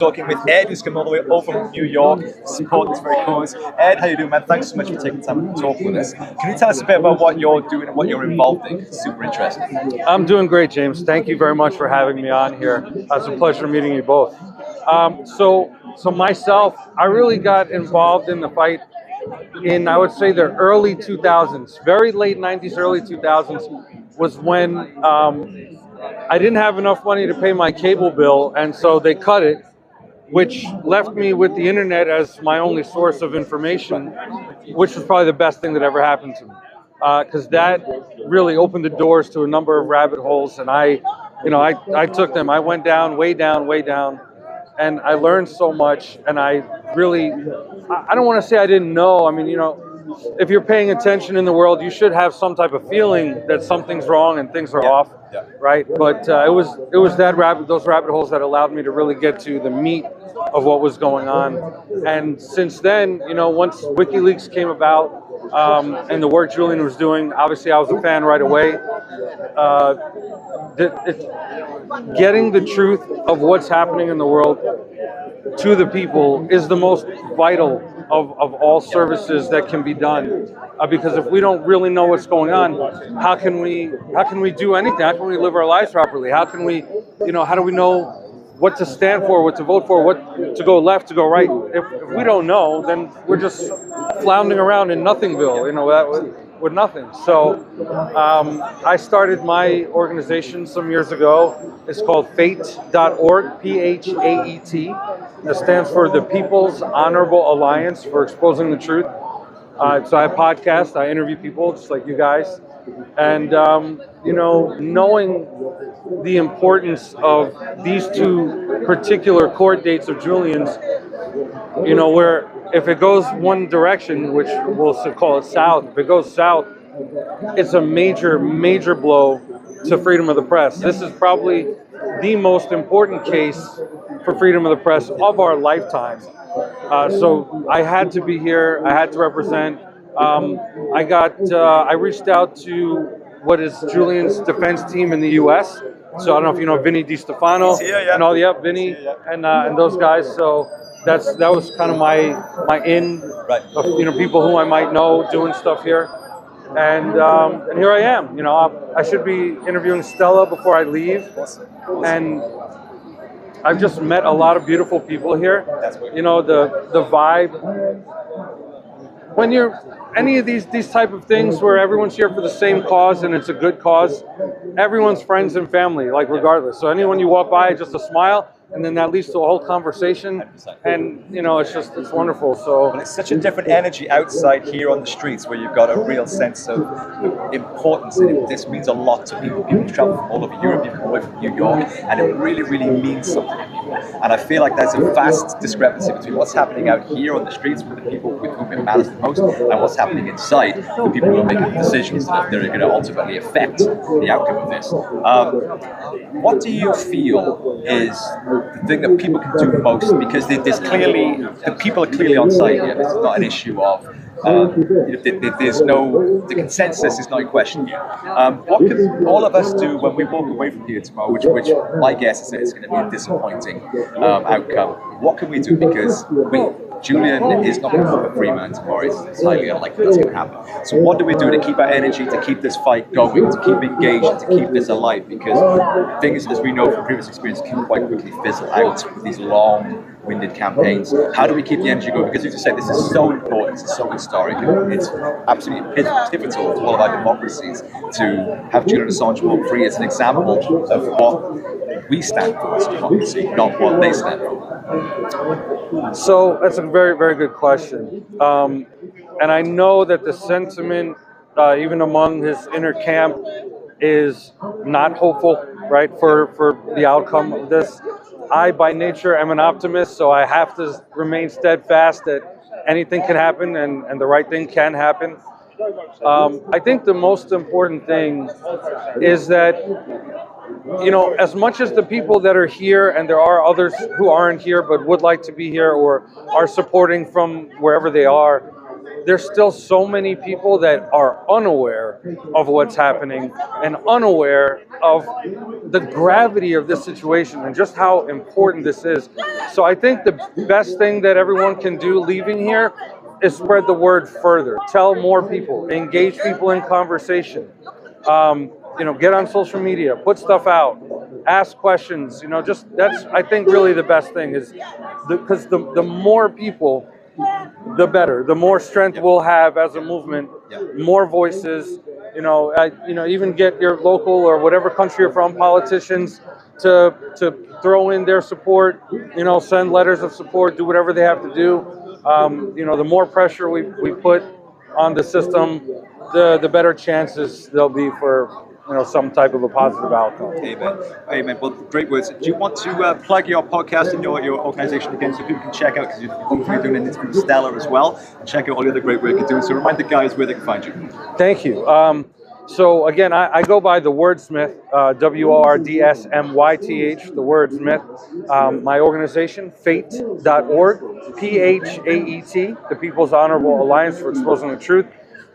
Talking with Ed, who's come all the way over from New York to support this very cause. Ed, how you doing, man? Thanks so much for taking time to talk with us. Can you tell us a bit about what you're doing and what you're involved in? It's super interesting. I'm doing great, James. Thank you very much for having me on here. It's a pleasure meeting you both. So myself, I really got involved in the fight in, I would say, the early 2000s, very late 90s, early 2000s was when I didn't have enough money to pay my cable bill, and so they cut it, which left me with the internet as my only source of information, which was probably the best thing that ever happened to me, because that really opened the doors to a number of rabbit holes, and I took them. I went down, way down, and I learned so much, and I don't want to say I didn't know. I mean, if you're paying attention in the world, you should have some type of feeling that something's wrong and things are off, right? But it was those rabbit holes that allowed me to really get to the meat of what was going on. And since then, once WikiLeaks came about and the work Julian was doing, obviously I was a fan right away. Getting the truth of what's happening in the world to the people is the most vital of all services that can be done, because if we don't really know what's going on, how can we do anything? How can we live our lives properly? How can we, how do we know what to stand for, what to vote for, what to go left, to go right? If we don't know, then we're just floundering around in nothingville, with nothing. So I started my organization some years ago. It's called PHAET.org, P-H-A-E-T. That stands for the People's Honorable Alliance for Exposing the Truth. So I have podcasts, I interview people just like you guys. And, knowing the importance of these two particular court dates of Julian's, where if it goes one direction, which we'll call it south, if it goes south, it's a major, major blow to freedom of the press. This is probably the most important case for freedom of the press of our lifetime. So I had to be here. I had to represent. I reached out to what is Julian's defense team in the U.S. So I don't know if you know Vinny DiStefano and all Vinny and those guys. So that was kind of my in, of people who I might know doing stuff here. And here I am. I should be interviewing Stella before I leave, and I've just met a lot of beautiful people here. The vibe. When you're any of these type of things where everyone's here for the same cause and it's a good cause, everyone's friends and family, like regardless. So anyone you walk by, just a smile, and then that leads to a whole conversation, and it's wonderful. So it's such a different energy outside here on the streets, where you've got a real sense of importance, and this means a lot to people. People travel from all over Europe, people away from New York, and it really, really means something to people. And I feel like there's a vast discrepancy between what's happening out here on the streets with the people with whom it matters the most, and what's happening inside with people who are making decisions that are going to ultimately affect the outcome of this. What do you feel is the thing that people can do most? Because the people are clearly on side here. This is not an issue of the consensus is not in question here. What can all of us do when we walk away from here tomorrow, which my guess is that it's going to be a disappointing outcome? What can we do? Because Julian is not going to become a free man tomorrow. It's highly unlikely that's going to happen. So what do we do to keep our energy, to keep this fight going, to keep engaged, and to keep this alive? Because things, as we know from previous experience, can quite quickly fizzle out with these long-winded campaigns. How do we keep the energy going? Because as you said, this is so important, it's so historic, and it's absolutely pivotal to all of our democracies to have Julian Assange walk free as an example of what we stand for as democracy, not what they stand for. So that's a very, very good question. And I know that the sentiment, even among his inner camp, is not hopeful, right, for the outcome of this. I, by nature, am an optimist, so I have to remain steadfast that anything can happen and the right thing can happen. I think the most important thing is that, as much as the people that are here, and there are others who aren't here but would like to be here or are supporting from wherever they are, there's still so many people that are unaware of what's happening and unaware of the gravity of this situation and just how important this is. So I think the best thing that everyone can do leaving here is spread the word further. Tell more people, engage people in conversation. Get on social media, put stuff out, ask questions. Just that's, I think, really the best thing is because the more people, the better. The more strength we'll have as a movement, more voices. Even get your local or whatever country you're from politicians to throw in their support. Send letters of support, do whatever they have to do. The more pressure we put on the system, the better chances there'll be for some type of a positive outcome. Amen. Well, great words. Do you want to plug your podcast and your organization again so people can check out, because you're doing an interview with Stella as well, and check out all the other great work you're doing. So remind the guys where they can find you. Thank you. So again, I go by the WordsMyth, WordsMyth, the WordsMyth. My organization, fate.org, PHAET, the People's Honorable Alliance for Exposing the Truth.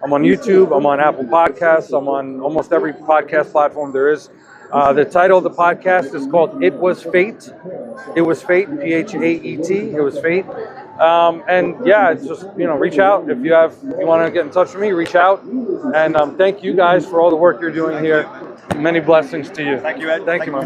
I'm on YouTube, I'm on Apple Podcasts, I'm on almost every podcast platform there is. The title of the podcast is called It Was Fate. It Was Fate, PHAET, It Was Fate. It's just, reach out. If you want to get in touch with me, reach out. And thank you guys for all the work you're doing here. Many blessings to you. Thank you, Ed. Thank you, man.